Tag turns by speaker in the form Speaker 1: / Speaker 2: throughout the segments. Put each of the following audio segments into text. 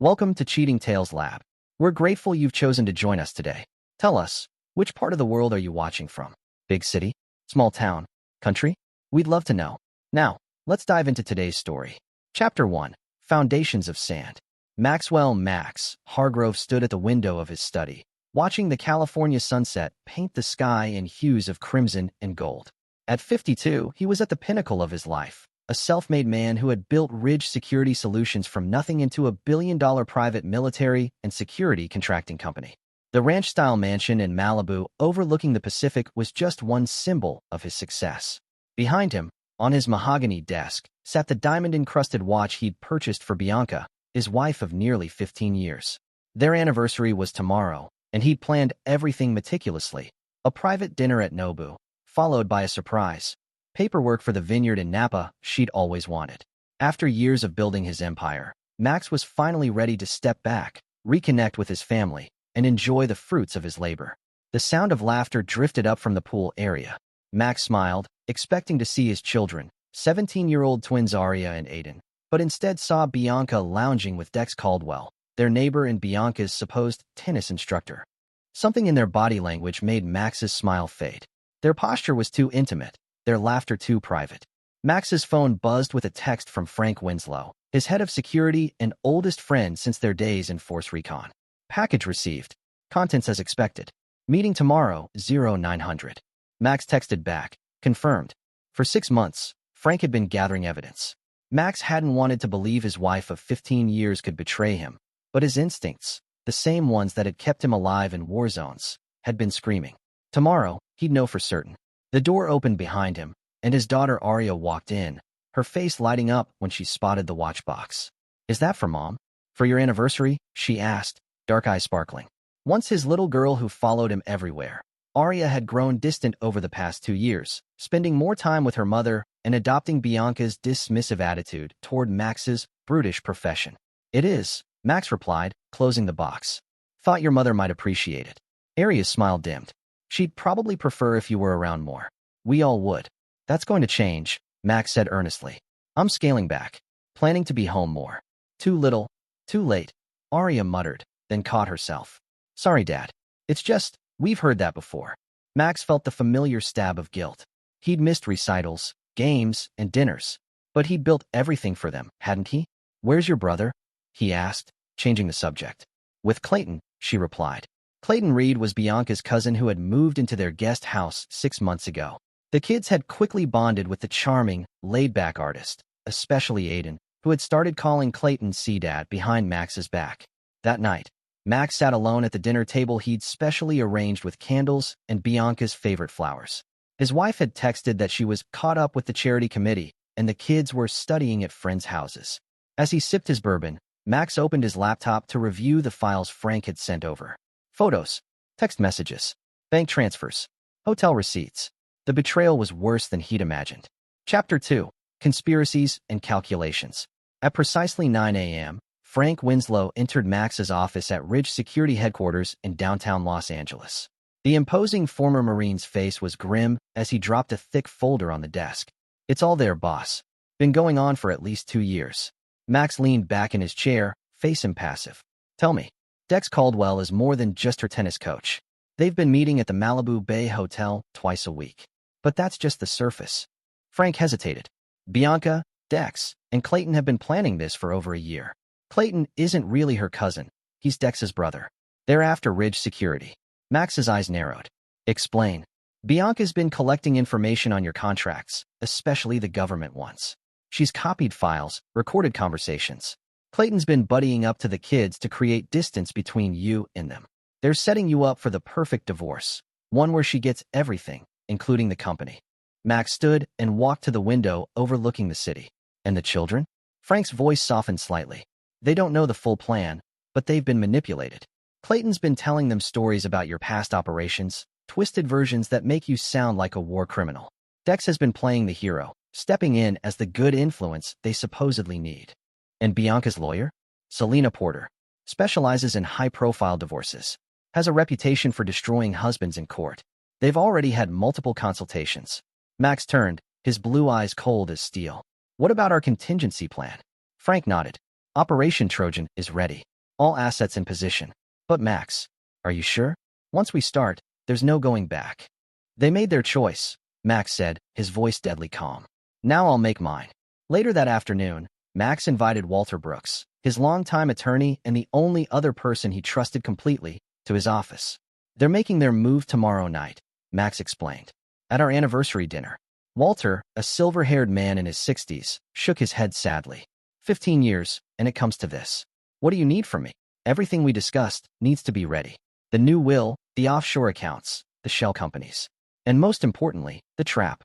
Speaker 1: Welcome to Cheating Tales Lab. We're grateful you've chosen to join us today. Tell us, which part of the world are you watching from? Big city? Small town? Country? We'd love to know. Now, let's dive into today's story. Chapter 1. Foundations of Sand. Maxwell Max Hargrove stood at the window of his study, watching the California sunset paint the sky in hues of crimson and gold. At 52, he was at the pinnacle of his life. A self-made man who had built Ridge Security Solutions from nothing into a billion-dollar private military and security contracting company. The ranch-style mansion in Malibu overlooking the Pacific was just one symbol of his success. Behind him, on his mahogany desk, sat the diamond-encrusted watch he'd purchased for Bianca, his wife of nearly 15 years. Their anniversary was tomorrow, and he'd planned everything meticulously. A private dinner at Nobu, followed by a surprise. Paperwork for the vineyard in Napa she'd always wanted. After years of building his empire, Max was finally ready to step back, reconnect with his family, and enjoy the fruits of his labor. The sound of laughter drifted up from the pool area. Max smiled, expecting to see his children, 17-year-old twins Aria and Aiden, but instead saw Bianca lounging with Dex Caldwell, their neighbor and Bianca's supposed tennis instructor. Something in their body language made Max's smile fade. Their posture was too intimate, their laughter too private. Max's phone buzzed with a text from Frank Winslow, his head of security and oldest friend since their days in Force Recon. Package received. Contents as expected. Meeting tomorrow, 0900. Max texted back, confirmed. For 6 months, Frank had been gathering evidence. Max hadn't wanted to believe his wife of 15 years could betray him, but his instincts, the same ones that had kept him alive in war zones, had been screaming. Tomorrow, he'd know for certain. The door opened behind him, and his daughter Aria walked in, her face lighting up when she spotted the watch box. "Is that for Mom? For your anniversary?" she asked, dark eyes sparkling. Once his little girl who followed him everywhere, Aria had grown distant over the past 2 years, spending more time with her mother and adopting Bianca's dismissive attitude toward Max's brutish profession. "It is," Max replied, closing the box. "Thought your mother might appreciate it." Aria's smile dimmed. "She'd probably prefer if you were around more. We all would." "That's going to change," Max said earnestly. "I'm scaling back, planning to be home more." "Too little, too late," Aria muttered, then caught herself. "Sorry, Dad. It's just, we've heard that before." Max felt the familiar stab of guilt. He'd missed recitals, games, and dinners, but he'd built everything for them, hadn't he? "Where's your brother?" he asked, changing the subject. "With Clayton," she replied. Clayton Reed was Bianca's cousin who had moved into their guest house 6 months ago. The kids had quickly bonded with the charming, laid-back artist, especially Aiden, who had started calling Clayton C-Dad behind Max's back. That night, Max sat alone at the dinner table he'd specially arranged with candles and Bianca's favorite flowers. His wife had texted that she was caught up with the charity committee, and the kids were studying at friends' houses. As he sipped his bourbon, Max opened his laptop to review the files Frank had sent over. Photos, text messages, bank transfers, hotel receipts. The betrayal was worse than he'd imagined. Chapter 2. Conspiracies and Calculations. At precisely 9 a.m., Frank Winslow entered Max's office at Ridge Security Headquarters in downtown Los Angeles. The imposing former Marine's face was grim as he dropped a thick folder on the desk. "It's all there, boss. Been going on for at least 2 years. Max leaned back in his chair, face impassive. "Tell me." Dex Caldwell is more than just her tennis coach. They've been meeting at the Malibu Bay Hotel twice a week. But that's just the surface. Frank hesitated. Bianca, Dex, and Clayton have been planning this for over a year. Clayton isn't really her cousin. He's Dex's brother. They're after Ridge Security. Max's eyes narrowed. "Explain." "Bianca's been collecting information on your contracts, especially the government ones. She's copied files, recorded conversations. Clayton's been buddying up to the kids to create distance between you and them. They're setting you up for the perfect divorce, one where she gets everything, including the company." Max stood and walked to the window overlooking the city. "And the children?" Frank's voice softened slightly. "They don't know the full plan, but they've been manipulated. Clayton's been telling them stories about your past operations, twisted versions that make you sound like a war criminal. Dex has been playing the hero, stepping in as the good influence they supposedly need. And Bianca's lawyer? Selena Porter. Specializes in high-profile divorces. Has a reputation for destroying husbands in court. They've already had multiple consultations." Max turned, his blue eyes cold as steel. "What about our contingency plan?" Frank nodded. Operation Trojan is ready. All assets in position. But Max, are you sure? Once we start, there's no going back. They made their choice, Max said, his voice deadly calm. Now I'll make mine. Later that afternoon, Max invited Walter Brooks, his longtime attorney and the only other person he trusted completely, to his office. They're making their move tomorrow night, Max explained. At our anniversary dinner. Walter, a silver-haired man in his 60s, shook his head sadly. 15 years, and it comes to this. What do you need from me? Everything we discussed needs to be ready. The new will, the offshore accounts, the shell companies. And most importantly, the trap.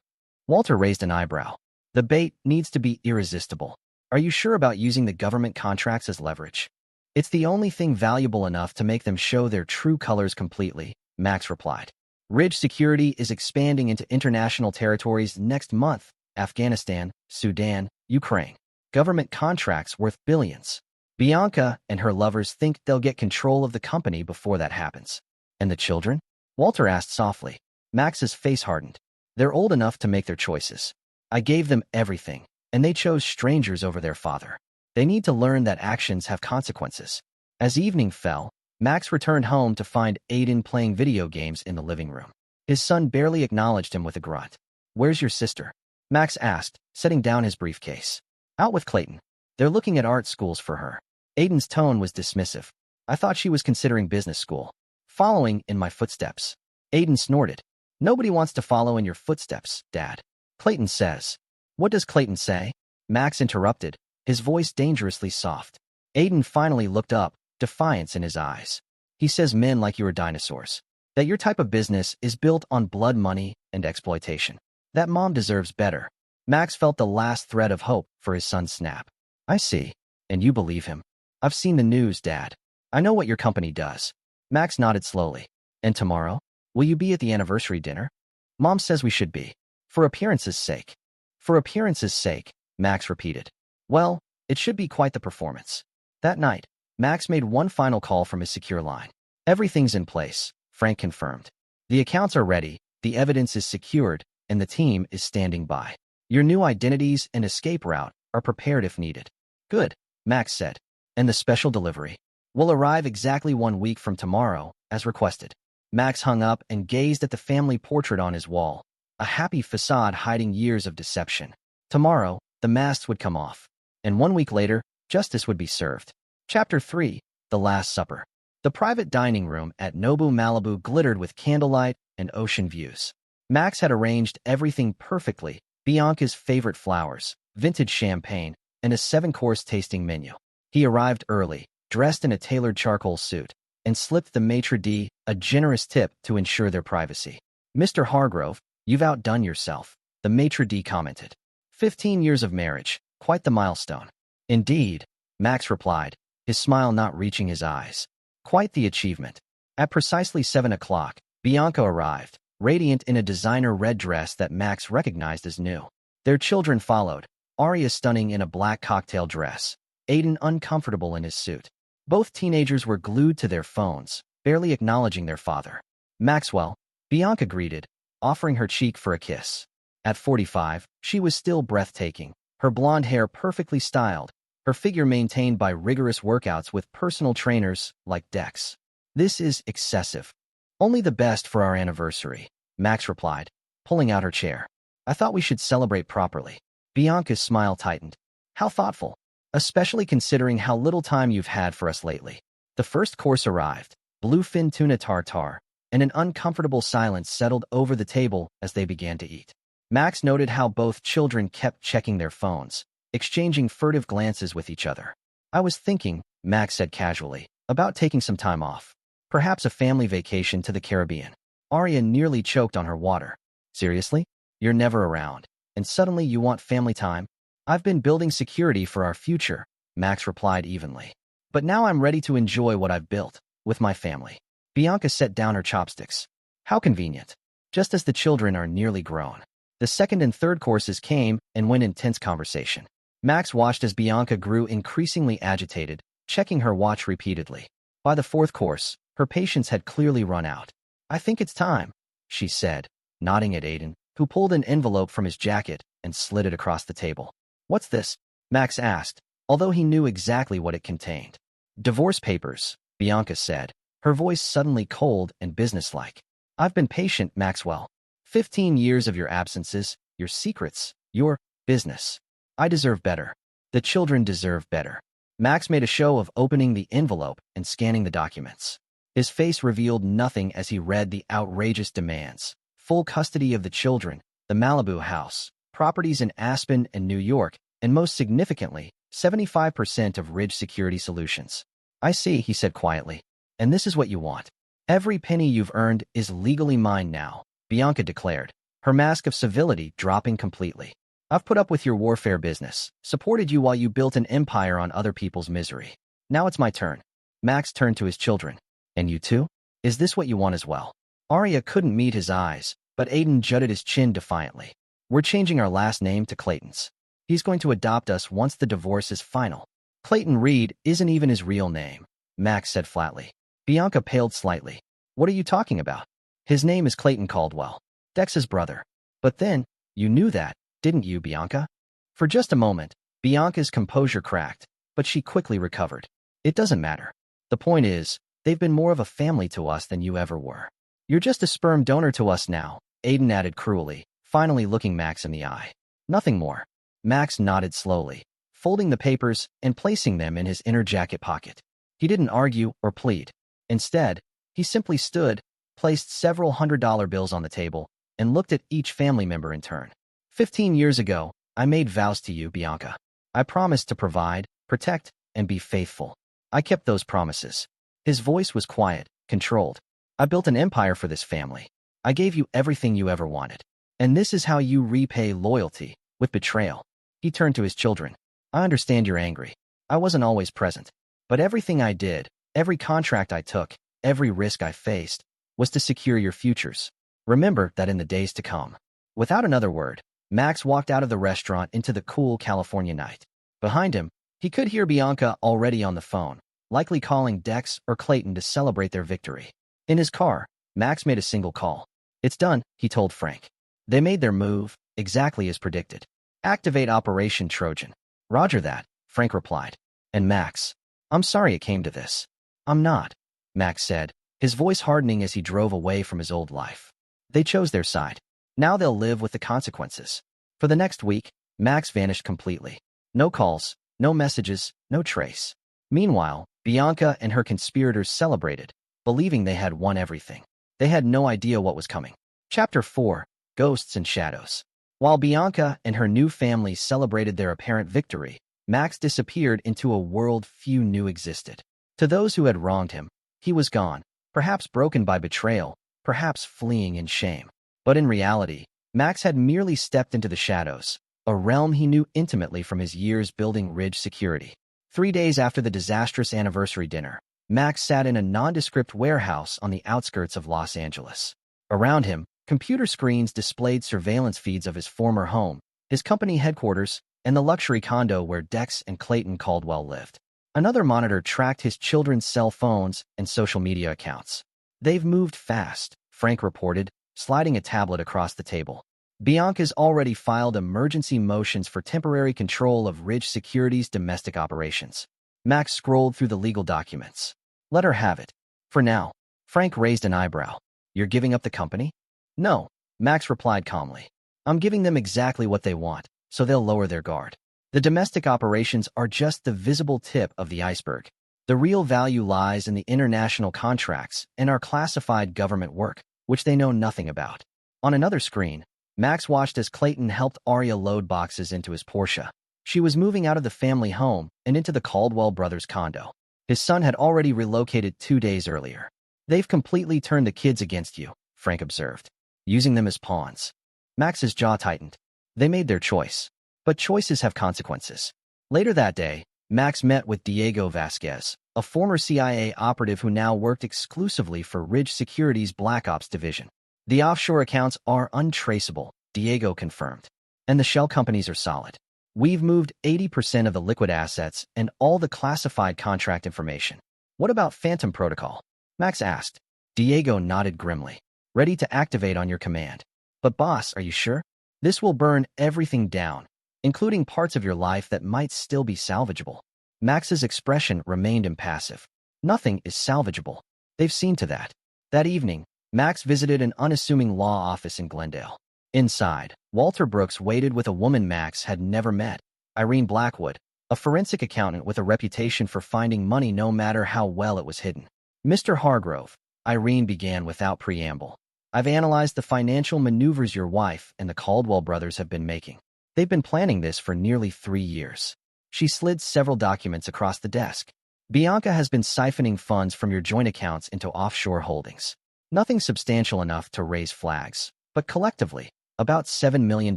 Speaker 1: Walter raised an eyebrow. The bait needs to be irresistible. Are you sure about using the government contracts as leverage? It's the only thing valuable enough to make them show their true colors completely, Max replied. Ridge Security is expanding into international territories next month: Afghanistan, Sudan, Ukraine. Government contracts worth billions. Bianca and her lovers think they'll get control of the company before that happens. And the children? Walter asked softly. Max's face hardened. They're old enough to make their choices. I gave them everything, and they chose strangers over their father. They need to learn that actions have consequences. As evening fell, Max returned home to find Aiden playing video games in the living room. His son barely acknowledged him with a grunt. Where's your sister? Max asked, setting down his briefcase. Out with Clayton. They're looking at art schools for her. Aiden's tone was dismissive. I thought she was considering business school. Following in my footsteps. Aiden snorted. Nobody wants to follow in your footsteps, Dad. Clayton says. What does Clayton say? Max interrupted, his voice dangerously soft. Aiden finally looked up, defiance in his eyes. He says men like you are dinosaurs. That your type of business is built on blood money and exploitation. That mom deserves better. Max felt the last thread of hope for his son snap. I see. And you believe him. I've seen the news, Dad. I know what your company does. Max nodded slowly. And tomorrow? Will you be at the anniversary dinner? Mom says we should be. For appearance's sake. For appearance's sake, Max repeated. Well, it should be quite the performance. That night, Max made one final call from his secure line. Everything's in place, Frank confirmed. The accounts are ready, the evidence is secured, and the team is standing by. Your new identities and escape route are prepared if needed. Good, Max said. And the special delivery will arrive exactly 1 week from tomorrow, as requested. Max hung up and gazed at the family portrait on his wall, a happy facade hiding years of deception. Tomorrow, the masks would come off, and 1 week later, justice would be served. Chapter 3, The Last Supper. The private dining room at Nobu Malibu glittered with candlelight and ocean views. Max had arranged everything perfectly: Bianca's favorite flowers, vintage champagne, and a 7-course tasting menu. He arrived early, dressed in a tailored charcoal suit, and slipped the maitre d' a generous tip to ensure their privacy. Mr. Hargrove, you've outdone yourself, the maitre d' commented. 15 years of marriage, quite the milestone. Indeed, Max replied, his smile not reaching his eyes. Quite the achievement. At precisely 7 o'clock, Bianca arrived, radiant in a designer red dress that Max recognized as new. Their children followed, Aria stunning in a black cocktail dress, Aiden uncomfortable in his suit. Both teenagers were glued to their phones, barely acknowledging their father. Maxwell, Bianca greeted, offering her cheek for a kiss. At 45, she was still breathtaking, her blonde hair perfectly styled, her figure maintained by rigorous workouts with personal trainers like Dex. This is excessive. Only the best for our anniversary, Max replied, pulling out her chair. I thought we should celebrate properly. Bianca's smile tightened. How thoughtful, especially considering how little time you've had for us lately. The first course arrived, bluefin tuna tartare, and an uncomfortable silence settled over the table as they began to eat. Max noted how both children kept checking their phones, exchanging furtive glances with each other. I was thinking, Max said casually, about taking some time off. Perhaps a family vacation to the Caribbean. Aria nearly choked on her water. Seriously? You're never around, and suddenly you want family time? I've been building security for our future, Max replied evenly. But now I'm ready to enjoy what I've built, with my family. Bianca set down her chopsticks. How convenient. Just as the children are nearly grown. The second and third courses came and went in tense conversation. Max watched as Bianca grew increasingly agitated, checking her watch repeatedly. By the fourth course, her patience had clearly run out. I think it's time, she said, nodding at Aiden, who pulled an envelope from his jacket and slid it across the table. What's this? Max asked, although he knew exactly what it contained. Divorce papers, Bianca said, her voice suddenly cold and businesslike. I've been patient, Maxwell. 15 years of your absences, your secrets, your business. I deserve better. The children deserve better. Max made a show of opening the envelope and scanning the documents. His face revealed nothing as he read the outrageous demands. Full custody of the children, the Malibu house, properties in Aspen and New York, and most significantly, 75% of Ridge Security Solutions. I see, he said quietly. And this is what you want. Every penny you've earned is legally mine now, Bianca declared, her mask of civility dropping completely. I've put up with your warfare business, supported you while you built an empire on other people's misery. Now it's my turn. Max turned to his children. And you too? Is this what you want as well? Arya couldn't meet his eyes, but Aiden jutted his chin defiantly. We're changing our last name to Clayton's. He's going to adopt us once the divorce is final. Clayton Reed isn't even his real name, Max said flatly. Bianca paled slightly. What are you talking about? His name is Clayton Caldwell, Dex's brother. But then, you knew that, didn't you, Bianca? For just a moment, Bianca's composure cracked, but she quickly recovered. It doesn't matter. The point is, they've been more of a family to us than you ever were. You're just a sperm donor to us now, Aiden added cruelly, finally looking Max in the eye. Nothing more. Max nodded slowly, folding the papers and placing them in his inner jacket pocket. He didn't argue or plead. Instead, he simply stood, placed several $100 bills on the table, and looked at each family member in turn. 15 years ago, I made vows to you, Bianca. I promised to provide, protect, and be faithful. I kept those promises. His voice was quiet, controlled. I built an empire for this family. I gave you everything you ever wanted. And this is how you repay loyalty, with betrayal. He turned to his children. I understand you're angry. I wasn't always present. But everything I did, every contract I took, every risk I faced, was to secure your futures. Remember that in the days to come. Without another word, Max walked out of the restaurant into the cool California night. Behind him, he could hear Bianca already on the phone, likely calling Dex or Clayton to celebrate their victory. In his car, Max made a single call. It's done, he told Frank. They made their move, exactly as predicted. Activate Operation Trojan. Roger that, Frank replied. And Max, I'm sorry it came to this. I'm not, Max said, his voice hardening as he drove away from his old life. They chose their side. Now they'll live with the consequences. For the next week, Max vanished completely. No calls, no messages, no trace. Meanwhile, Bianca and her conspirators celebrated, believing they had won everything. They had no idea what was coming. Chapter 4, Ghosts and Shadows. While Bianca and her new family celebrated their apparent victory, Max disappeared into a world few knew existed. To those who had wronged him, he was gone, perhaps broken by betrayal, perhaps fleeing in shame. But in reality, Max had merely stepped into the shadows, a realm he knew intimately from his years building Ridge Security. 3 days after the disastrous anniversary dinner, Max sat in a nondescript warehouse on the outskirts of Los Angeles. Around him, computer screens displayed surveillance feeds of his former home, his company headquarters, and the luxury condo where Dex and Clayton Caldwell lived. Another monitor tracked his children's cell phones and social media accounts. They've moved fast, Frank reported, sliding a tablet across the table. Bianca's already filed emergency motions for temporary control of Ridge Security's domestic operations. Max scrolled through the legal documents. Let her have it. For now. Frank raised an eyebrow. You're giving up the company? No, Max replied calmly. I'm giving them exactly what they want, so they'll lower their guard. The domestic operations are just the visible tip of the iceberg. The real value lies in the international contracts and our classified government work, which they know nothing about. On another screen, Max watched as Clayton helped Arya load boxes into his Porsche. She was moving out of the family home and into the Caldwell brothers' condo. His son had already relocated 2 days earlier. They've completely turned the kids against you, Frank observed, using them as pawns. Max's jaw tightened. They made their choice. But choices have consequences. Later that day, Max met with Diego Vasquez, a former CIA operative who now worked exclusively for Ridge Security's Black Ops division. The offshore accounts are untraceable, Diego confirmed. And the shell companies are solid. We've moved 80% of the liquid assets and all the classified contract information. What about Phantom Protocol? Max asked. Diego nodded grimly. Ready to activate on your command. But boss, are you sure? This will burn everything down. including parts of your life that might still be salvageable. Max's expression remained impassive. Nothing is salvageable. They've seen to that. That evening, Max visited an unassuming law office in Glendale. Inside, Walter Brooks waited with a woman Max had never met, Irene Blackwood, a forensic accountant with a reputation for finding money no matter how well it was hidden. Mr. Hargrove, Irene began without preamble. I've analyzed the financial maneuvers your wife and the Caldwell brothers have been making. They've been planning this for nearly 3 years. She slid several documents across the desk. Bianca has been siphoning funds from your joint accounts into offshore holdings. Nothing substantial enough to raise flags, but collectively, about $7 million.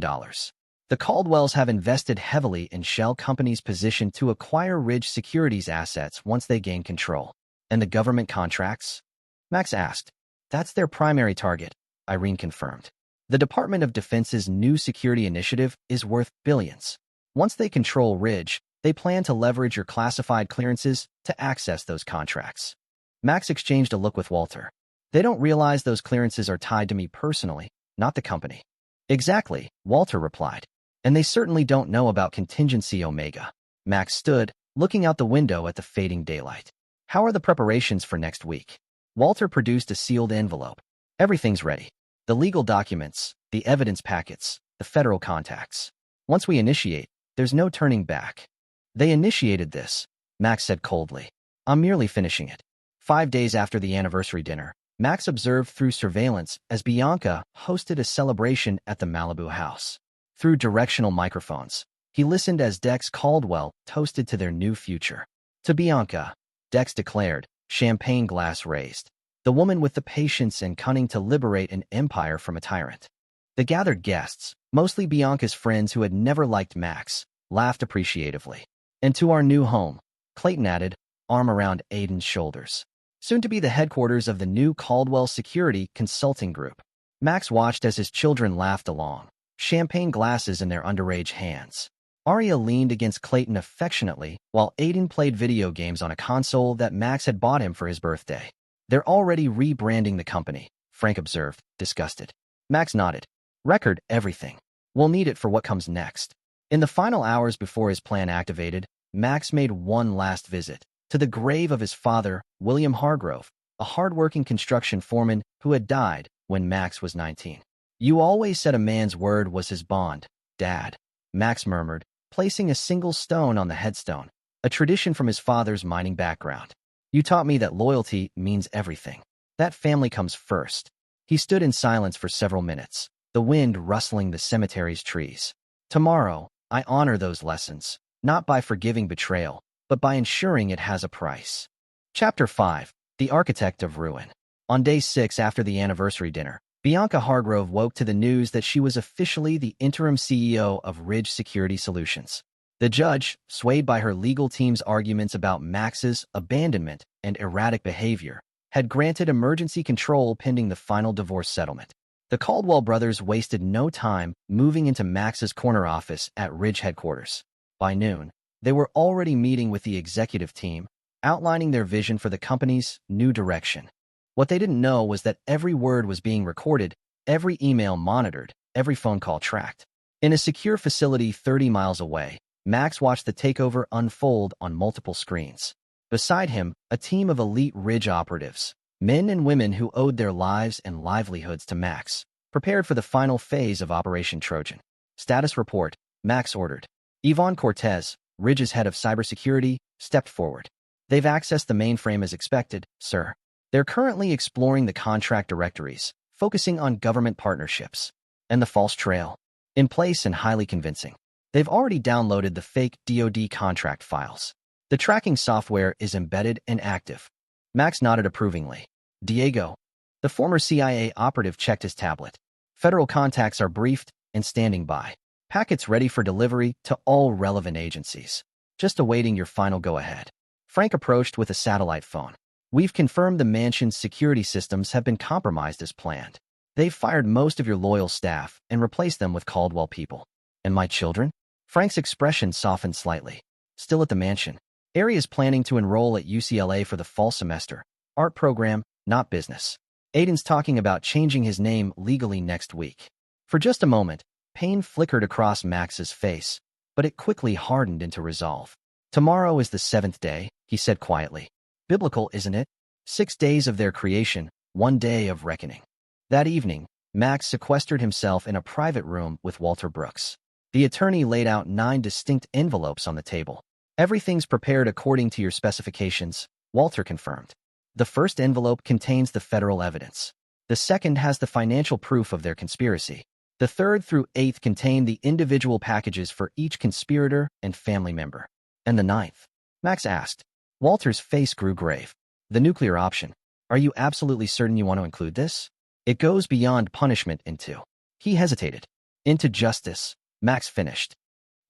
Speaker 1: The Caldwells have invested heavily in shell companies positioned to acquire Ridge Securities assets once they gain control. And the government contracts? Max asked. That's their primary target, Irene confirmed. The Department of Defense's new security initiative is worth billions. Once they control Ridge, they plan to leverage your classified clearances to access those contracts. Max exchanged a look with Walter. They don't realize those clearances are tied to me personally, not the company. Exactly, Walter replied. And they certainly don't know about Contingency Omega. Max stood, looking out the window at the fading daylight. How are the preparations for next week? Walter produced a sealed envelope. Everything's ready. The legal documents, the evidence packets, the federal contacts. Once we initiate, there's no turning back. They initiated this, Max said coldly. I'm merely finishing it. 5 days after the anniversary dinner, Max observed through surveillance as Bianca hosted a celebration at the Malibu house. Through directional microphones, he listened as Dex Caldwell toasted to their new future. To Bianca, Dex declared, champagne glass raised, the woman with the patience and cunning to liberate an empire from a tyrant. The gathered guests, mostly Bianca's friends who had never liked Max, laughed appreciatively. And to our new home, Clayton added, arm around Aiden's shoulders. Soon to be the headquarters of the new Caldwell Security Consulting Group. Max watched as his children laughed along, champagne glasses in their underage hands. Arya leaned against Clayton affectionately while Aiden played video games on a console that Max had bought him for his birthday. They're already rebranding the company, Frank observed, disgusted. Max nodded. Record everything. We'll need it for what comes next. In the final hours before his plan activated, Max made one last visit to the grave of his father, William Hargrove, a hard-working construction foreman who had died when Max was 19. You always said a man's word was his bond, Dad, Max murmured, placing a single stone on the headstone, a tradition from his father's mining background. You taught me that loyalty means everything. That family comes first. He stood in silence for several minutes, the wind rustling the cemetery's trees. Tomorrow, I honor those lessons, not by forgiving betrayal, but by ensuring it has a price. Chapter 5. The Architect of Ruin. On day 6 after the anniversary dinner, Bianca Hargrove woke to the news that she was officially the interim CEO of Ridge Security Solutions. The judge, swayed by her legal team's arguments about Max's abandonment and erratic behavior, had granted emergency control pending the final divorce settlement. The Caldwell brothers wasted no time moving into Max's corner office at Ridge headquarters. By noon, they were already meeting with the executive team, outlining their vision for the company's new direction. What they didn't know was that every word was being recorded, every email monitored, every phone call tracked. In a secure facility 30 miles away, Max watched the takeover unfold on multiple screens. Beside him, a team of elite Ridge operatives, men and women who owed their lives and livelihoods to Max, prepared for the final phase of Operation Trojan. Status report, Max ordered. Yvonne Cortez, Ridge's head of cybersecurity, stepped forward. They've accessed the mainframe as expected, sir. They're currently exploring the contract directories, focusing on government partnerships. And the false trail? In place and highly convincing. They've already downloaded the fake DoD contract files. The tracking software is embedded and active. Max nodded approvingly. Diego, the former CIA operative, checked his tablet. Federal contacts are briefed and standing by. Packets ready for delivery to all relevant agencies. Just awaiting your final go-ahead. Frank approached with a satellite phone. We've confirmed the mansion's security systems have been compromised as planned. They've fired most of your loyal staff and replaced them with Caldwell people. And my children? Frank's expression softened slightly. Still at the mansion. Ari is planning to enroll at UCLA for the fall semester. Art program, not business. Aiden's talking about changing his name legally next week. For just a moment, pain flickered across Max's face, but it quickly hardened into resolve. Tomorrow is the seventh day, he said quietly. Biblical, isn't it? 6 days of their creation, 1 day of reckoning. That evening, Max sequestered himself in a private room with Walter Brooks. The attorney laid out 9 distinct envelopes on the table. Everything's prepared according to your specifications, Walter confirmed. The first envelope contains the federal evidence. The second has the financial proof of their conspiracy. The third through eighth contain the individual packages for each conspirator and family member. And the ninth? Max asked. Walter's face grew grave. The nuclear option. Are you absolutely certain you want to include this? It goes beyond punishment into. He hesitated. Into justice, Max finished.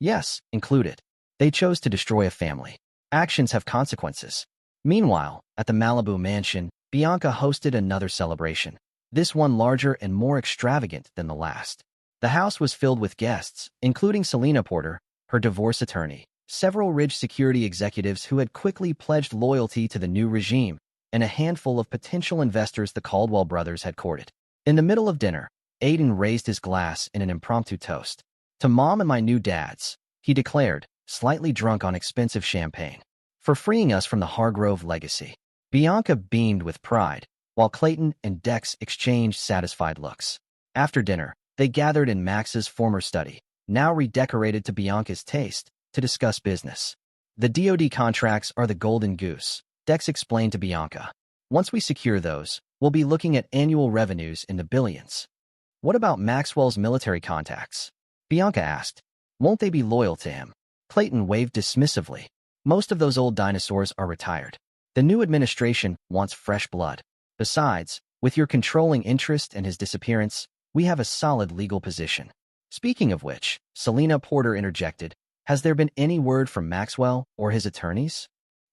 Speaker 1: Yes, include it. They chose to destroy a family. Actions have consequences. Meanwhile, at the Malibu mansion, Bianca hosted another celebration. This one larger and more extravagant than the last. The house was filled with guests, including Selena Porter, her divorce attorney, several Ridge security executives who had quickly pledged loyalty to the new regime, and a handful of potential investors the Caldwell brothers had courted. In the middle of dinner, Aiden raised his glass in an impromptu toast. To Mom and my new dads, he declared, slightly drunk on expensive champagne. For freeing us from the Hargrove legacy. Bianca beamed with pride, while Clayton and Dex exchanged satisfied looks. After dinner, they gathered in Max's former study, now redecorated to Bianca's taste, to discuss business. The DoD contracts are the golden goose, Dex explained to Bianca. Once we secure those, we'll be looking at annual revenues in the billions. What about Maxwell's military contacts? Bianca asked. Won't they be loyal to him? Clayton waved dismissively. Most of those old dinosaurs are retired. The new administration wants fresh blood. Besides, with your controlling interest and his disappearance, we have a solid legal position. Speaking of which, Selena Porter interjected, has there been any word from Maxwell or his attorneys?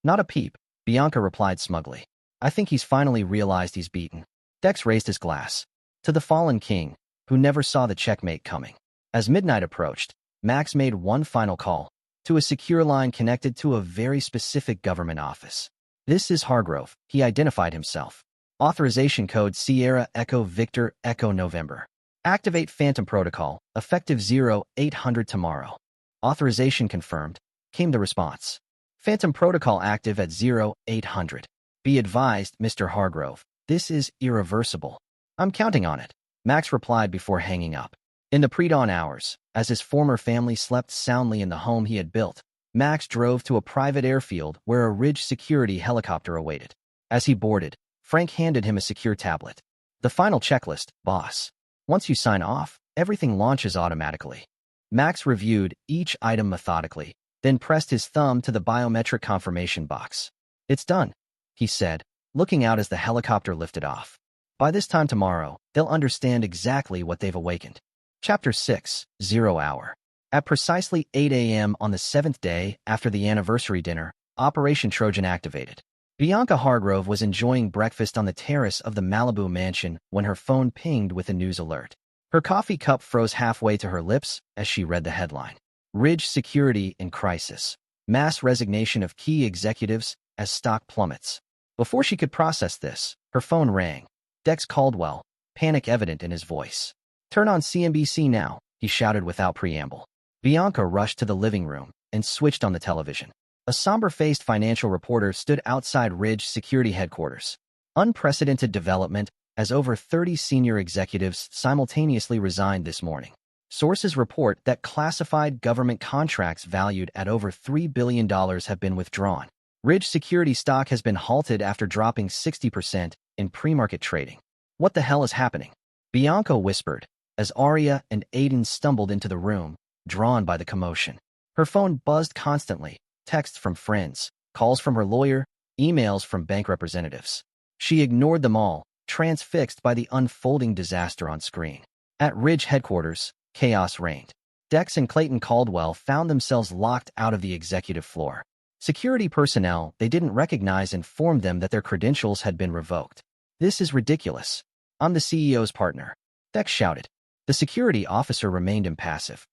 Speaker 1: Not a peep, Bianca replied smugly. I think he's finally realized he's beaten. Dex raised his glass. To the fallen king, who never saw the checkmate coming. As midnight approached, Max made one final call, to a secure line connected to a very specific government office. This is Hargrove, he identified himself. Authorization code Sierra Echo Victor Echo November. Activate Phantom Protocol, effective 0800 tomorrow. Authorization confirmed, came the response. Phantom Protocol active at 0800. Be advised, Mr. Hargrove, this is irreversible. I'm counting on it, Max replied before hanging up. In the pre-dawn hours, as his former family slept soundly in the home he had built, Max drove to a private airfield where a Ridge security helicopter awaited. As he boarded, Frank handed him a secure tablet. The final checklist, boss. Once you sign off, everything launches automatically. Max reviewed each item methodically, then pressed his thumb to the biometric confirmation box. It's done, he said, looking out as the helicopter lifted off. By this time tomorrow, they'll understand exactly what they've awakened. Chapter 6, 0 Hour. At precisely 8 a.m. on the 7th day after the anniversary dinner, Operation Trojan activated. Bianca Hargrove was enjoying breakfast on the terrace of the Malibu mansion when her phone pinged with a news alert. Her coffee cup froze halfway to her lips as she read the headline. Ridge Security in Crisis. Mass resignation of key executives as stock plummets. Before she could process this, her phone rang. Dex Caldwell, panic evident in his voice. Turn on CNBC now, he shouted without preamble. Bianca rushed to the living room and switched on the television. A somber-faced financial reporter stood outside Ridge Security headquarters. Unprecedented development as over 30 senior executives simultaneously resigned this morning. Sources report that classified government contracts valued at over $3 billion have been withdrawn. Ridge Security stock has been halted after dropping 60% in pre-market trading. What the hell is happening? Bianca whispered, as Arya and Aiden stumbled into the room, drawn by the commotion. Her phone buzzed constantly, texts from friends, calls from her lawyer, emails from bank representatives. She ignored them all, transfixed by the unfolding disaster on screen. At Ridge headquarters, chaos reigned. Dex and Clayton Caldwell found themselves locked out of the executive floor. Security personnel they didn't recognize informed them that their credentials had been revoked. This is ridiculous. I'm the CEO's partner, Dex shouted. The security officer remained impassive.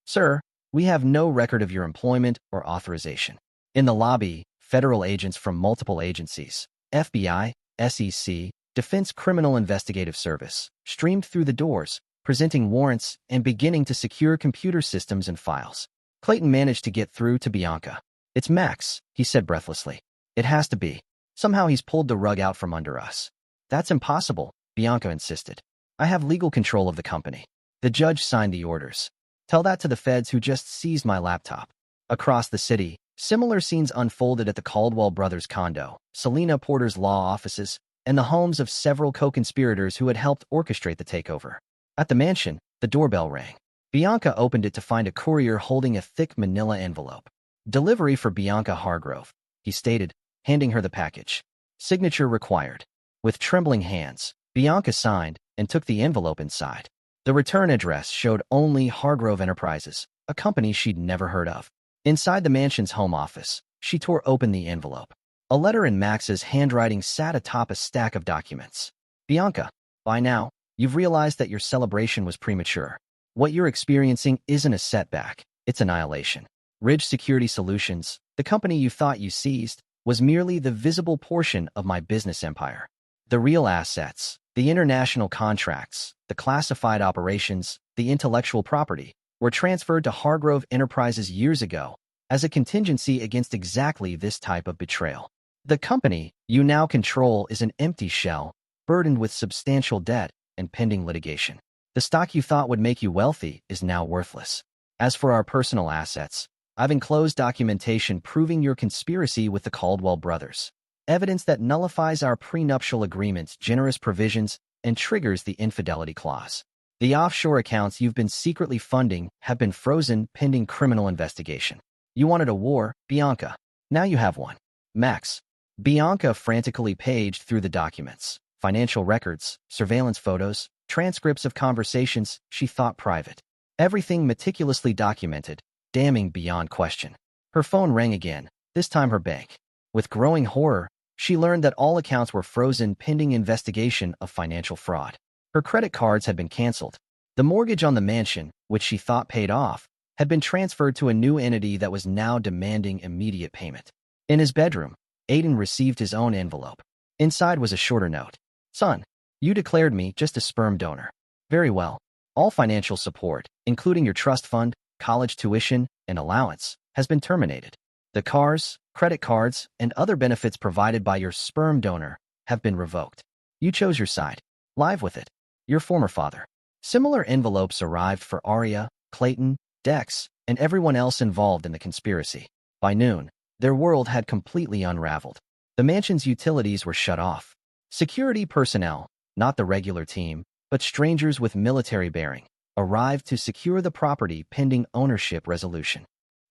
Speaker 1: Sir, we have no record of your employment or authorization. In the lobby, federal agents from multiple agencies, FBI, SEC, Defense Criminal Investigative Service, streamed through the doors, presenting warrants and beginning to secure computer systems and files. Clayton managed to get through to Bianca. "It's Max," he said breathlessly. "It has to be. Somehow he's pulled the rug out from under us." "That's impossible," Bianca insisted. "I have legal control of the company." The judge signed the orders. "Tell that to the feds who just seized my laptop." Across the city, similar scenes unfolded at the Caldwell brothers' condo, Selena Porter's law offices, and the homes of several co-conspirators who had helped orchestrate the takeover. At the mansion, the doorbell rang. Bianca opened it to find a courier holding a thick manila envelope. "Delivery for Bianca Hargrove," he stated, handing her the package. "Signature required." With trembling hands, Bianca signed and took the envelope inside. The return address showed only Hargrove Enterprises, a company she'd never heard of. Inside the mansion's home office, she tore open the envelope. A letter in Max's handwriting sat atop a stack of documents. "Bianca, by now, you've realized that your celebration was premature. What you're experiencing isn't a setback, it's annihilation. Ridge Security Solutions, the company you thought you seized, was merely the visible portion of my business empire. The real assets, the international contracts, the classified operations, the intellectual property, were transferred to Hargrove Enterprises years ago as a contingency against exactly this type of betrayal. The company you now control is an empty shell, burdened with substantial debt and pending litigation. The stock you thought would make you wealthy is now worthless. As for our personal assets, I've enclosed documentation proving your conspiracy with the Caldwell brothers. Evidence that nullifies our prenuptial agreement's generous provisions and triggers the infidelity clause. The offshore accounts you've been secretly funding have been frozen pending criminal investigation. You wanted a war, Bianca. Now you have one. Max." Bianca frantically paged through the documents, financial records, surveillance photos, transcripts of conversations she thought private. Everything meticulously documented, damning beyond question. Her phone rang again, this time her bank. With growing horror, she learned that all accounts were frozen pending investigation of financial fraud. Her credit cards had been canceled. The mortgage on the mansion, which she thought paid off, had been transferred to a new entity that was now demanding immediate payment. In his bedroom, Aiden received his own envelope. Inside was a shorter note. "Son, you declared me just a sperm donor. Very well. All financial support, including your trust fund, college tuition, and allowance, has been terminated. The cars, credit cards, and other benefits provided by your sperm donor have been revoked. You chose your side. Live with it. Your former father." Similar envelopes arrived for Aria, Clayton, Dex, and everyone else involved in the conspiracy. By noon, their world had completely unraveled. The mansion's utilities were shut off. Security personnel, not the regular team, but strangers with military bearing, arrived to secure the property pending ownership resolution.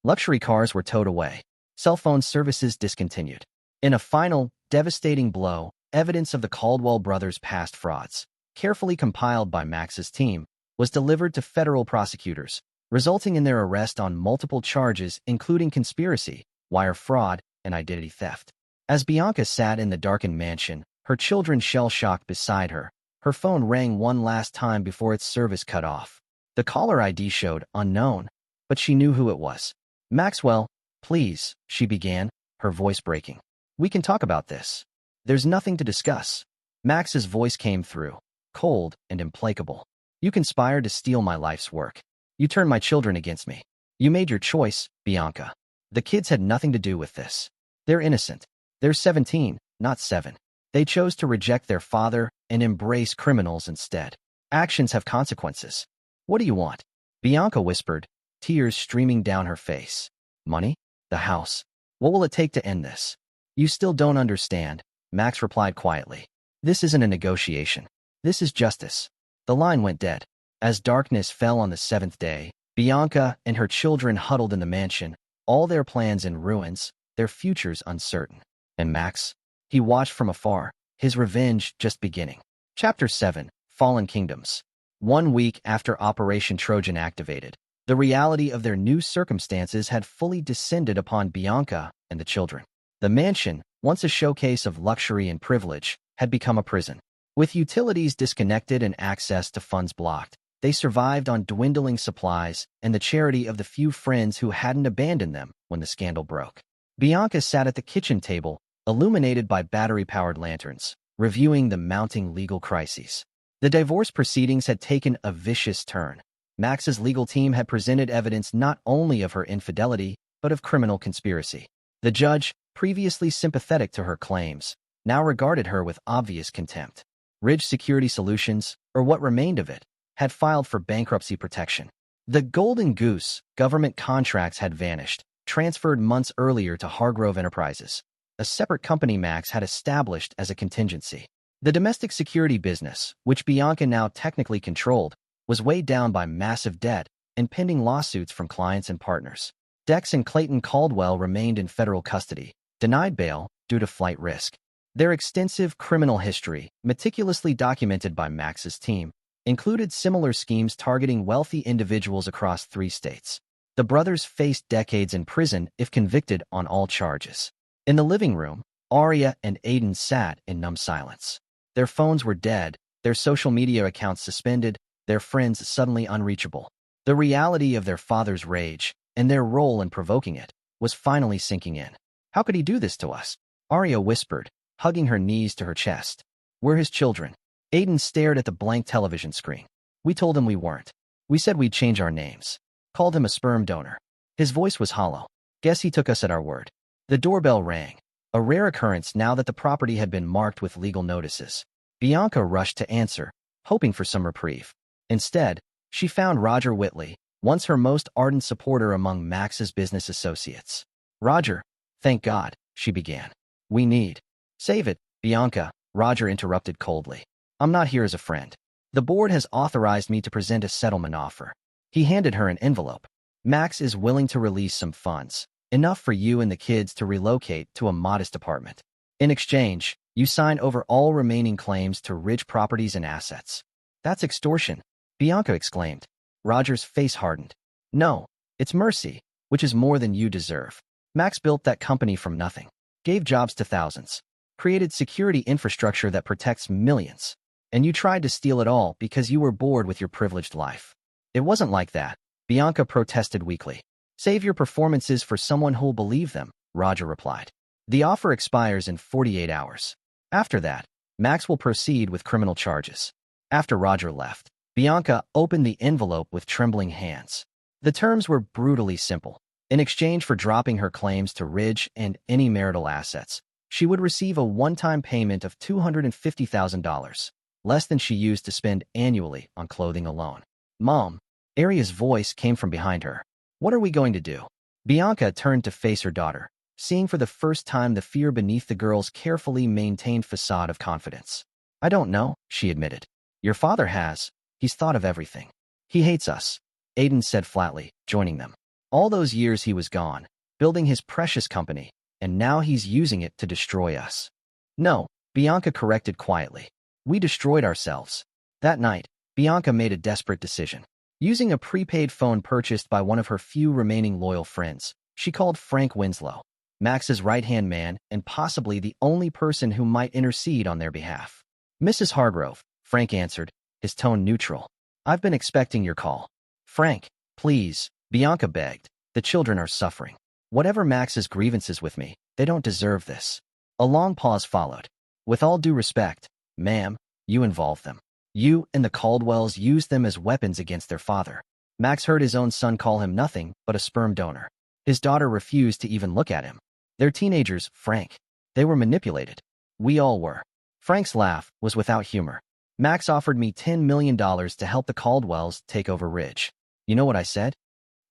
Speaker 1: Luxury cars were towed away. Cell phone services discontinued. In a final, devastating blow, evidence of the Caldwell brothers' past frauds, carefully compiled by Max's team, was delivered to federal prosecutors, resulting in their arrest on multiple charges including conspiracy, wire fraud, and identity theft. As Bianca sat in the darkened mansion, her children shell-shocked beside her, her phone rang one last time before its service cut off. The caller ID showed unknown, but she knew who it was. "Maxwell, please," she began, her voice breaking. "We can talk about this. There's nothing to discuss." Max's voice came through, cold and implacable. "You conspired to steal my life's work. You turned my children against me. You made your choice, Bianca. The kids had nothing to do with this. They're innocent. They're 17, not 7. They chose to reject their father and embrace criminals instead. Actions have consequences. What do you want?" Bianca whispered, tears streaming down her face. "Money? The house. What will it take to end this?" "You still don't understand," Max replied quietly. "This isn't a negotiation. This is justice." The line went dead. As darkness fell on the 7th day, Bianca and her children huddled in the mansion, all their plans in ruins, their futures uncertain. And Max? He watched from afar, his revenge just beginning. Chapter 7, Fallen Kingdoms. 1 week after Operation Trojan activated, the reality of their new circumstances had fully descended upon Bianca and the children. The mansion, once a showcase of luxury and privilege, had become a prison. With utilities disconnected and access to funds blocked, they survived on dwindling supplies and the charity of the few friends who hadn't abandoned them when the scandal broke. Bianca sat at the kitchen table, illuminated by battery-powered lanterns, reviewing the mounting legal crises. The divorce proceedings had taken a vicious turn. Max's legal team had presented evidence not only of her infidelity, but of criminal conspiracy. The judge, previously sympathetic to her claims, now regarded her with obvious contempt. Ridge Security Solutions, or what remained of it, had filed for bankruptcy protection. The Golden Goose government contracts had vanished, transferred months earlier to Hargrove Enterprises, a separate company Max had established as a contingency. The domestic security business, which Bianca now technically controlled, was weighed down by massive debt and pending lawsuits from clients and partners. Dex and Clayton Caldwell remained in federal custody, denied bail due to flight risk. Their extensive criminal history, meticulously documented by Max's team, included similar schemes targeting wealthy individuals across 3 states. The brothers faced decades in prison if convicted on all charges. In the living room, Aria and Aiden sat in numb silence. Their phones were dead, their social media accounts suspended, their friends suddenly unreachable. The reality of their father's rage, and their role in provoking it, was finally sinking in. "How could he do this to us?" Aria whispered, hugging her knees to her chest. "We're his children." Aiden stared at the blank television screen. "We told him we weren't. We said we'd change our names. Called him a sperm donor." His voice was hollow. "Guess he took us at our word." The doorbell rang, a rare occurrence now that the property had been marked with legal notices. Bianca rushed to answer, hoping for some reprieve. Instead, she found Roger Whitley, once her most ardent supporter among Max's business associates. "Roger, thank God," she began. "We need—" "Save it, Bianca," Roger interrupted coldly. "I'm not here as a friend. The board has authorized me to present a settlement offer." He handed her an envelope. "Max is willing to release some funds, enough for you and the kids to relocate to a modest apartment. In exchange, you sign over all remaining claims to Ridge properties and assets." "That's extortion," Bianca exclaimed. Roger's face hardened. "No, it's mercy, which is more than you deserve. Max built that company from nothing, gave jobs to thousands, created security infrastructure that protects millions, and you tried to steal it all because you were bored with your privileged life." "It wasn't like that," Bianca protested weakly. "Save your performances for someone who'll believe them," Roger replied. "The offer expires in 48 hours. After that, Max will proceed with criminal charges." After Roger left, Bianca opened the envelope with trembling hands. The terms were brutally simple. In exchange for dropping her claims to Ridge and any marital assets, she would receive a one-time payment of $250,000, less than she used to spend annually on clothing alone. "Mom," Aria's voice came from behind her. "What are we going to do?" Bianca turned to face her daughter, seeing for the first time the fear beneath the girl's carefully maintained facade of confidence. "I don't know," she admitted. "Your father has. He's thought of everything. He hates us," Aiden said flatly, joining them. "All those years he was gone, building his precious company, and now he's using it to destroy us." "No," Bianca corrected quietly. "We destroyed ourselves." That night, Bianca made a desperate decision. Using a prepaid phone purchased by one of her few remaining loyal friends, she called Frank Winslow, Max's right-hand man and possibly the only person who might intercede on their behalf. "Mrs. Hargrove," Frank answered, his tone neutral. "I've been expecting your call." "Frank, please," Bianca begged. "The children are suffering. Whatever Max's grievances with me, they don't deserve this." A long pause followed. "With all due respect, ma'am, you involved them. You and the Caldwells used them as weapons against their father. Max heard his own son call him nothing but a sperm donor. His daughter refused to even look at him. They're teenagers, Frank. They were manipulated. We all were." Frank's laugh was without humor. "Max offered me $10 million to help the Caldwells take over Ridge. You know what I said?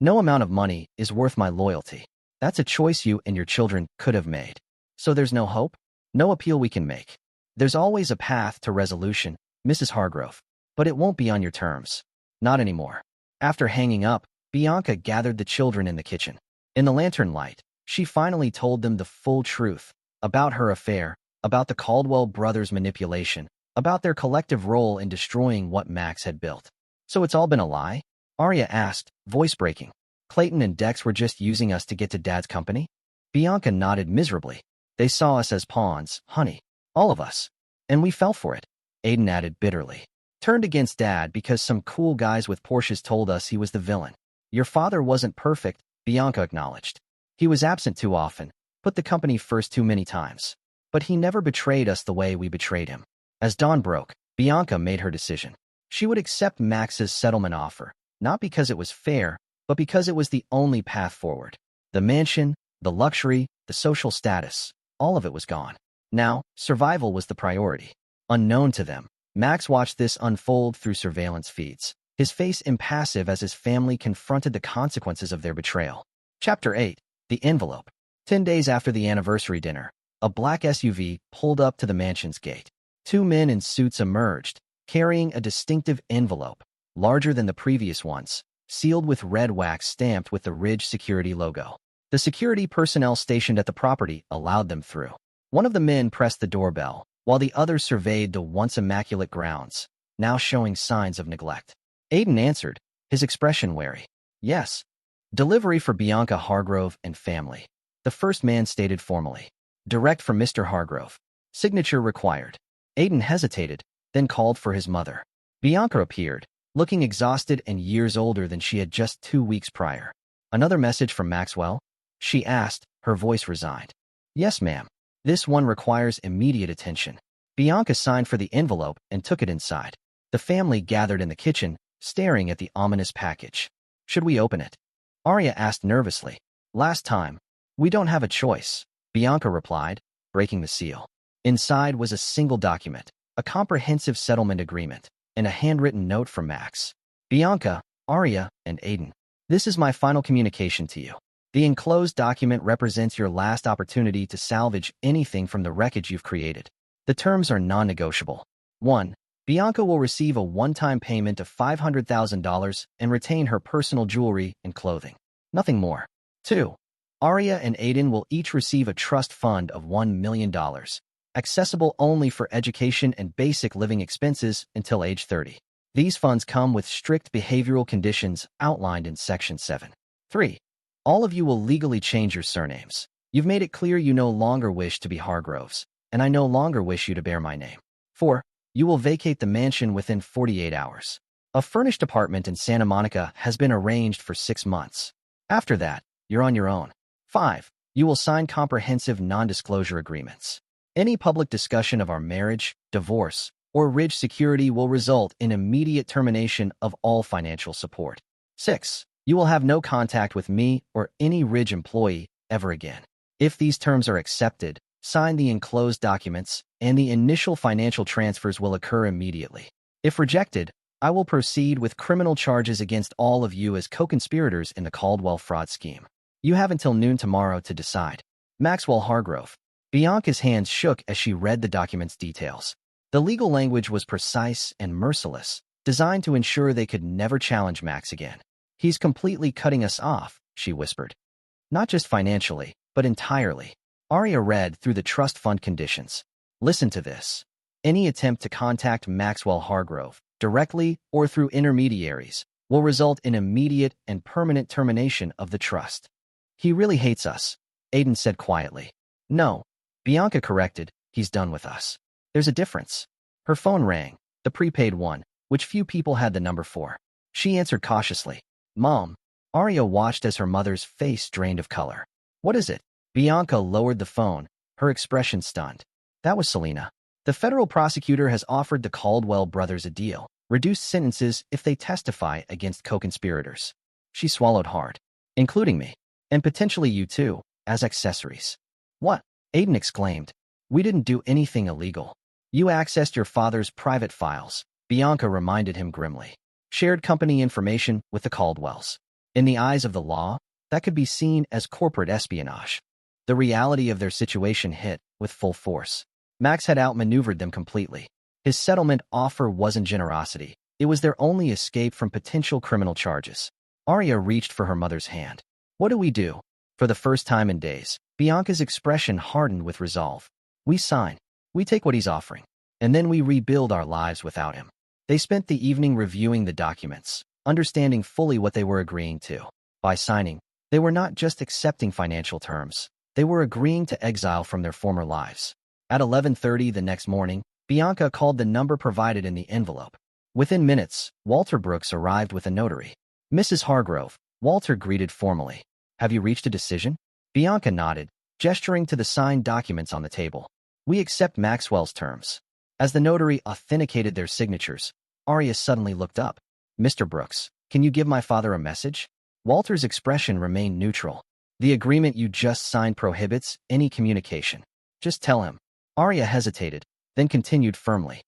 Speaker 1: No amount of money is worth my loyalty. That's a choice you and your children could have made. So there's no hope? No appeal we can make. There's always a path to resolution, Mrs. Hargrove, but it won't be on your terms. Not anymore." After hanging up, Bianca gathered the children in the kitchen. In the lantern light, she finally told them the full truth about her affair, about the Caldwell brothers' manipulation, about their collective role in destroying what Max had built. "So it's all been a lie?" Aria asked, voice breaking. "Clayton and Dex were just using us to get to Dad's company?" Bianca nodded miserably. "They saw us as pawns, honey. All of us. And we fell for it," Aiden added bitterly. "Turned against Dad because some cool guys with Porsches told us he was the villain." "Your father wasn't perfect," Bianca acknowledged. "He was absent too often, put the company first too many times. But he never betrayed us the way we betrayed him." As dawn broke, Bianca made her decision. She would accept Max's settlement offer, not because it was fair, but because it was the only path forward. The mansion, the luxury, the social status, all of it was gone. Now, survival was the priority. Unknown to them, Max watched this unfold through surveillance feeds, his face impassive as his family confronted the consequences of their betrayal. Chapter 8. The Envelope. 10 days after the anniversary dinner, a black SUV pulled up to the mansion's gate. Two men in suits emerged, carrying a distinctive envelope, larger than the previous ones, sealed with red wax stamped with the Ridge Security logo. The security personnel stationed at the property allowed them through. One of the men pressed the doorbell, while the other surveyed the once immaculate grounds, now showing signs of neglect. Aiden answered, his expression wary. Yes. Delivery for Bianca Hargrove and family. The first man stated formally. Direct from Mr. Hargrove. Signature required. Aiden hesitated, then called for his mother. Bianca appeared, looking exhausted and years older than she had just 2 weeks prior. Another message from Maxwell? She asked, her voice resigned. Yes, ma'am. This one requires immediate attention. Bianca signed for the envelope and took it inside. The family gathered in the kitchen, staring at the ominous package. Should we open it? Arya asked nervously. Last time. We don't have a choice, Bianca replied, breaking the seal. Inside was a single document, a comprehensive settlement agreement, and a handwritten note from Max. Bianca, Arya, and Aiden. This is my final communication to you. The enclosed document represents your last opportunity to salvage anything from the wreckage you've created. The terms are non-negotiable. 1. Bianca will receive a one-time payment of $500,000 and retain her personal jewelry and clothing. Nothing more. 2. Arya and Aiden will each receive a trust fund of $1 million, accessible only for education and basic living expenses until age 30. These funds come with strict behavioral conditions outlined in Section 7. 3. All of you will legally change your surnames. You've made it clear you no longer wish to be Hargroves, and I no longer wish you to bear my name. 4. You will vacate the mansion within 48 hours. A furnished apartment in Santa Monica has been arranged for 6 months. After that, you're on your own. 5. You will sign comprehensive non-disclosure agreements. Any public discussion of our marriage, divorce, or Ridge Security will result in immediate termination of all financial support. 6. You will have no contact with me or any Ridge employee ever again. If these terms are accepted, sign the enclosed documents, and the initial financial transfers will occur immediately. If rejected, I will proceed with criminal charges against all of you as co-conspirators in the Caldwell fraud scheme. You have until noon tomorrow to decide. Maxwell Hargrove. Bianca's hands shook as she read the document's details. The legal language was precise and merciless, designed to ensure they could never challenge Max again. He's completely cutting us off, she whispered. Not just financially, but entirely. Arya read through the trust fund conditions. Listen to this. Any attempt to contact Maxwell Hargrove, directly or through intermediaries, will result in immediate and permanent termination of the trust. He really hates us, Aiden said quietly. No, Bianca corrected, he's done with us. There's a difference. Her phone rang, the prepaid one, which few people had the number for. She answered cautiously. Mom. Arya watched as her mother's face drained of color. What is it? Bianca lowered the phone, her expression stunned. That was Selena. The federal prosecutor has offered the Caldwell brothers a deal, reduced sentences if they testify against co-conspirators. She swallowed hard. Including me. And potentially you too, as accessories. What? Aiden exclaimed. We didn't do anything illegal. You accessed your father's private files, Bianca reminded him grimly. Shared company information with the Caldwells. In the eyes of the law, that could be seen as corporate espionage. The reality of their situation hit with full force. Max had outmaneuvered them completely. His settlement offer wasn't generosity. It was their only escape from potential criminal charges. Arya reached for her mother's hand. What do we do? For the first time in days, Bianca's expression hardened with resolve. We sign. We take what he's offering. And then we rebuild our lives without him. They spent the evening reviewing the documents, understanding fully what they were agreeing to. By signing, they were not just accepting financial terms. They were agreeing to exile from their former lives. At 11:30 the next morning, Bianca called the number provided in the envelope. Within minutes, Walter Brooks arrived with a notary. Mrs. Hargrove, Walter greeted formally. Have you reached a decision? Bianca nodded, gesturing to the signed documents on the table. We accept Maxwell's terms. As the notary authenticated their signatures, Arya suddenly looked up. Mr. Brooks, Can you give my father a message? Walter's expression remained neutral. The agreement you just signed prohibits any communication. Just tell him. Arya hesitated, then continued firmly.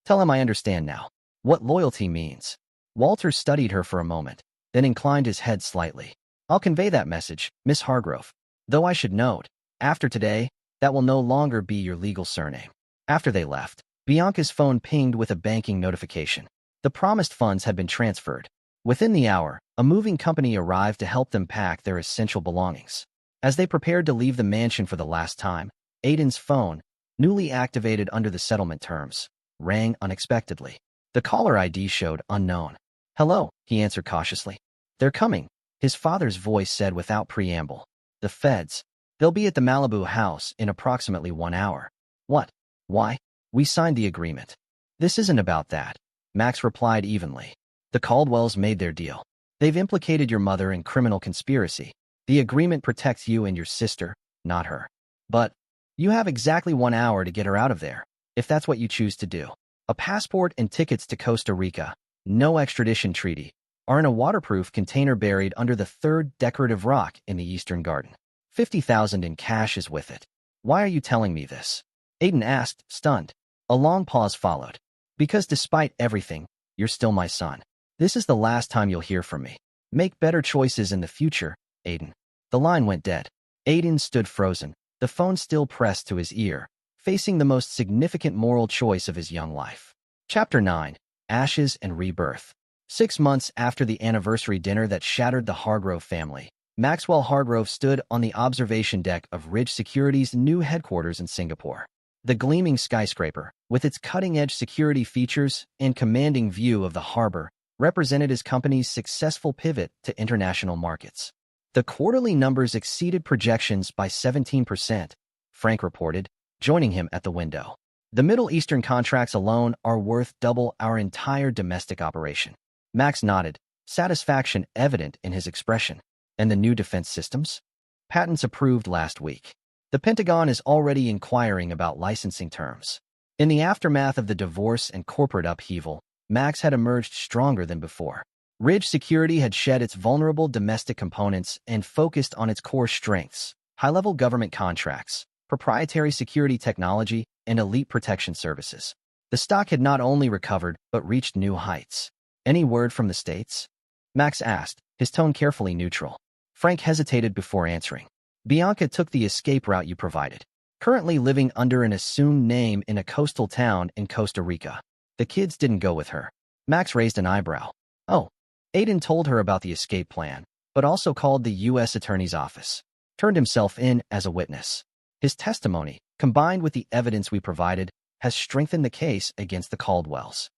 Speaker 1: Tell him I understand now. What loyalty means. Walter studied her for a moment, then inclined his head slightly. I'll convey that message, Miss Hargrove. Though I should note, after today, that will no longer be your legal surname. After they left, Bianca's phone pinged with a banking notification. The promised funds had been transferred. Within the hour, a moving company arrived to help them pack their essential belongings. As they prepared to leave the mansion for the last time, Aiden's phone, newly activated under the settlement terms, rang unexpectedly. The caller ID showed unknown. Hello, he answered cautiously. They're coming, his father's voice said without preamble. The feds. They'll be at the Malibu house in approximately 1 hour. What? Why? We signed the agreement. This isn't about that, Max replied evenly. The Caldwells made their deal. They've implicated your mother in criminal conspiracy. The agreement protects you and your sister, not her. But you have exactly 1 hour to get her out of there, if that's what you choose to do. A passport and tickets to Costa Rica, no extradition treaty, are in a waterproof container buried under the third decorative rock in the Eastern Garden. 50,000 in cash is with it. Why are you telling me this? Aiden asked, stunned. A long pause followed. Because despite everything, you're still my son. This is the last time you'll hear from me. Make better choices in the future, Aiden. The line went dead. Aiden stood frozen, the phone still pressed to his ear, facing the most significant moral choice of his young life. Chapter 9. Ashes and Rebirth. 6 months after the anniversary dinner that shattered the Hargrove family, Maxwell Hargrove stood on the observation deck of Ridge Security's new headquarters in Singapore. The gleaming skyscraper, with its cutting-edge security features and commanding view of the harbor, represented his company's successful pivot to international markets. The quarterly numbers exceeded projections by 17%, Frank reported, joining him at the window. The Middle Eastern contracts alone are worth double our entire domestic operation. Max nodded, satisfaction evident in his expression. And the new defense systems? Patents approved last week. The Pentagon is already inquiring about licensing terms. In the aftermath of the divorce and corporate upheaval, Max had emerged stronger than before. Ridge Security had shed its vulnerable domestic components and focused on its core strengths: high-level government contracts, proprietary security technology, and elite protection services. The stock had not only recovered, but reached new heights. Any word from the States? Max asked, his tone carefully neutral. Frank hesitated before answering. Bianca took the escape route you provided, currently living under an assumed name in a coastal town in Costa Rica. The kids didn't go with her. Max raised an eyebrow. Oh. Aiden told her about the escape plan, but also called the U.S. Attorney's Office. Turned himself in as a witness. His testimony, combined with the evidence we provided, has strengthened the case against the Caldwells.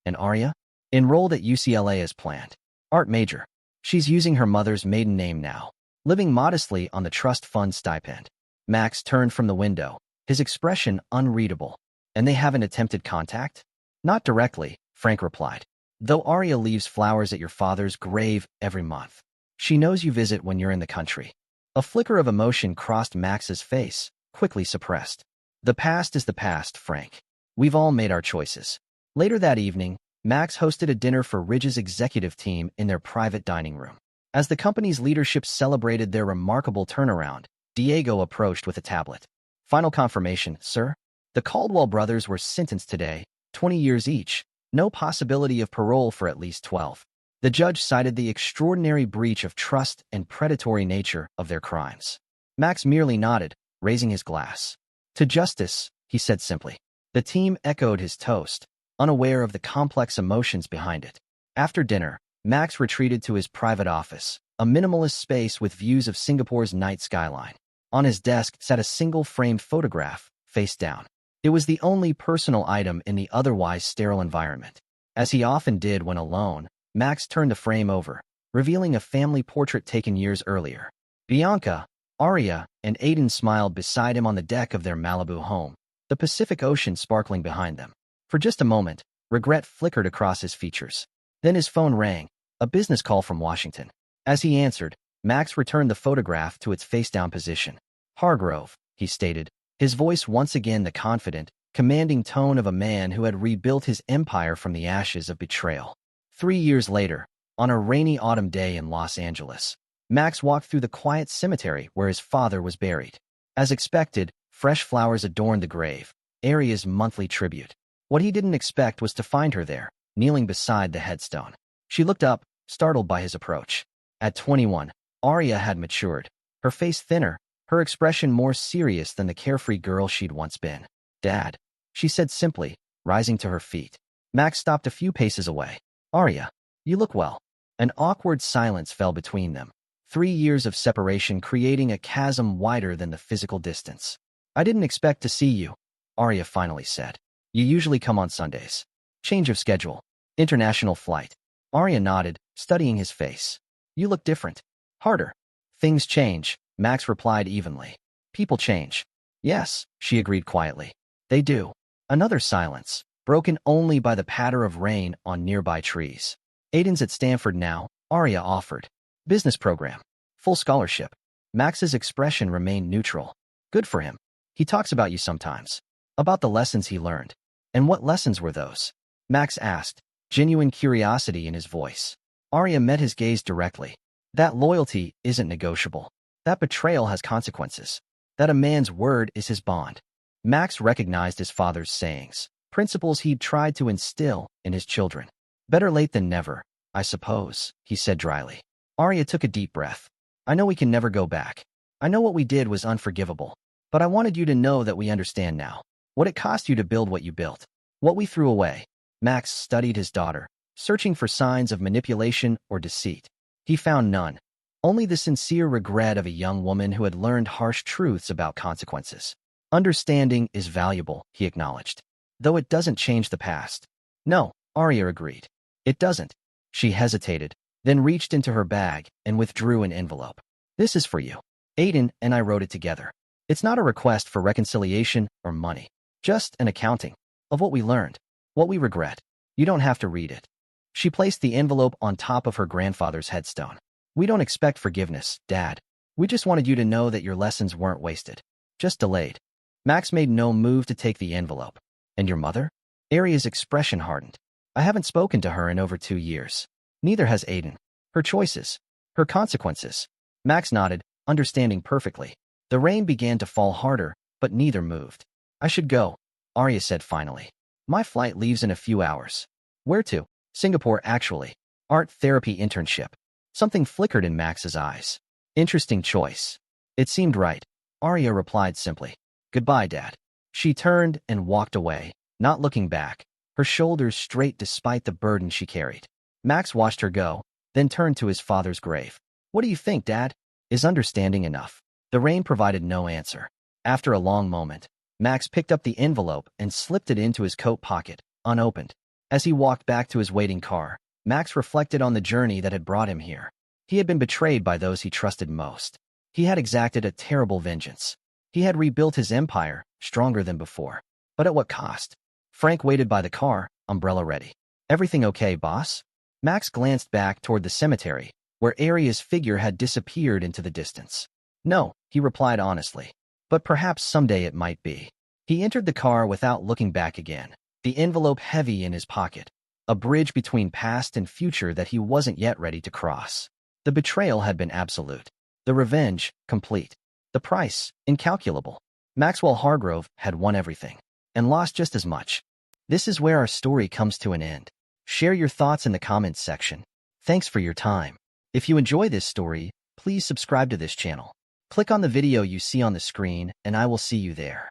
Speaker 1: And Arya? Enrolled at UCLA as planned. Art major. She's using her mother's maiden name now, living modestly on the trust fund stipend. Max turned from the window, his expression unreadable. And they haven't attempted contact? Not directly, Frank replied. Though Arya leaves flowers at your father's grave every month. She knows you visit when you're in the country. A flicker of emotion crossed Max's face, quickly suppressed. The past is the past, Frank. We've all made our choices. Later that evening, Max hosted a dinner for Ridge's executive team in their private dining room. As the company's leadership celebrated their remarkable turnaround, Diego approached with a tablet. Final confirmation, sir. The Caldwell brothers were sentenced today, 20 years each. No possibility of parole for at least 12. The judge cited the extraordinary breach of trust and predatory nature of their crimes. Max merely nodded, raising his glass. To justice, he said simply. The team echoed his toast, unaware of the complex emotions behind it. After dinner, Max retreated to his private office, a minimalist space with views of Singapore's night skyline. On his desk sat a single-framed photograph, face down. It was the only personal item in the otherwise sterile environment. As he often did when alone, Max turned the frame over, revealing a family portrait taken years earlier. Bianca, Arya, and Aiden smiled beside him on the deck of their Malibu home, the Pacific Ocean sparkling behind them. For just a moment, regret flickered across his features. Then his phone rang, a business call from Washington. As he answered, Max returned the photograph to its face-down position. Hargrove, he stated, his voice once again the confident, commanding tone of a man who had rebuilt his empire from the ashes of betrayal. 3 years later, On a rainy autumn day in Los Angeles, Max walked through the quiet cemetery where his father was buried. As expected, fresh flowers adorned the grave, Aria's monthly tribute. What he didn't expect was to find her there, kneeling beside the headstone. She looked up, startled by his approach. At 21, Aria had matured, her face thinner, her expression more serious than the carefree girl she'd once been. "Dad," she said simply, rising to her feet. Max stopped a few paces away. "Aria, you look well." An awkward silence fell between them, 3 years of separation creating a chasm wider than the physical distance. "I didn't expect to see you," Aria finally said. "You usually come on Sundays." "Change of schedule. International flight." Aria nodded, studying his face. "You look different. Harder." "Things change," Max replied evenly. "People change." "Yes," she agreed quietly. "They do." Another silence, broken only by the patter of rain on nearby trees. "Aiden's at Stanford now," Aria offered. "Business program. Full scholarship." Max's expression remained neutral. "Good for him. He talks about you sometimes. About the lessons he learned." "And what lessons were those?" Max asked, genuine curiosity in his voice. Aria met his gaze directly. "That loyalty isn't negotiable. That betrayal has consequences. That a man's word is his bond." Max recognized his father's sayings, principles he'd tried to instill in his children. "Better late than never, I suppose," he said dryly. Aria took a deep breath. "I know we can never go back. I know what we did was unforgivable. But I wanted you to know that we understand now. What it cost you to build what you built. What we threw away." Max studied his daughter, searching for signs of manipulation or deceit. He found none. Only the sincere regret of a young woman who had learned harsh truths about consequences. "Understanding is valuable," he acknowledged. "Though it doesn't change the past." "No," Aria agreed. "It doesn't." She hesitated, then reached into her bag and withdrew an envelope. "This is for you. Aiden and I wrote it together. It's not a request for reconciliation or money. Just an accounting of what we learned, what we regret. You don't have to read it." She placed the envelope on top of her grandfather's headstone. "We don't expect forgiveness, Dad. We just wanted you to know that your lessons weren't wasted. Just delayed." Max made no move to take the envelope. "And your mother?" Aria's expression hardened. "I haven't spoken to her in over 2 years. Neither has Aiden. Her choices. Her consequences." Max nodded, understanding perfectly. The rain began to fall harder, but neither moved. "I should go," Aria said finally. "My flight leaves in a few hours." "Where to?" "Singapore, actually. Art therapy internship." Something flickered in Max's eyes. "Interesting choice." "It seemed right," Aria replied simply. "Goodbye, Dad." She turned and walked away, not looking back, her shoulders straight despite the burden she carried. Max watched her go, then turned to his father's grave. "What do you think, Dad? Is understanding enough?" The rain provided no answer. After a long moment, Max picked up the envelope and slipped it into his coat pocket, unopened. As he walked back to his waiting car, Max reflected on the journey that had brought him here. He had been betrayed by those he trusted most. He had exacted a terrible vengeance. He had rebuilt his empire, stronger than before. But at what cost? Frank waited by the car, umbrella ready. "Everything okay, boss?" Max glanced back toward the cemetery, where Aria's figure had disappeared into the distance. "No," he replied honestly. "But perhaps someday it might be." He entered the car without looking back again, the envelope heavy in his pocket, a bridge between past and future that he wasn't yet ready to cross. The betrayal had been absolute. The revenge, complete. The price, incalculable. Maxwell Hargrove had won everything, and lost just as much. This is where our story comes to an end. Share your thoughts in the comments section. Thanks for your time. If you enjoy this story, please subscribe to this channel. Click on the video you see on the screen, and I will see you there.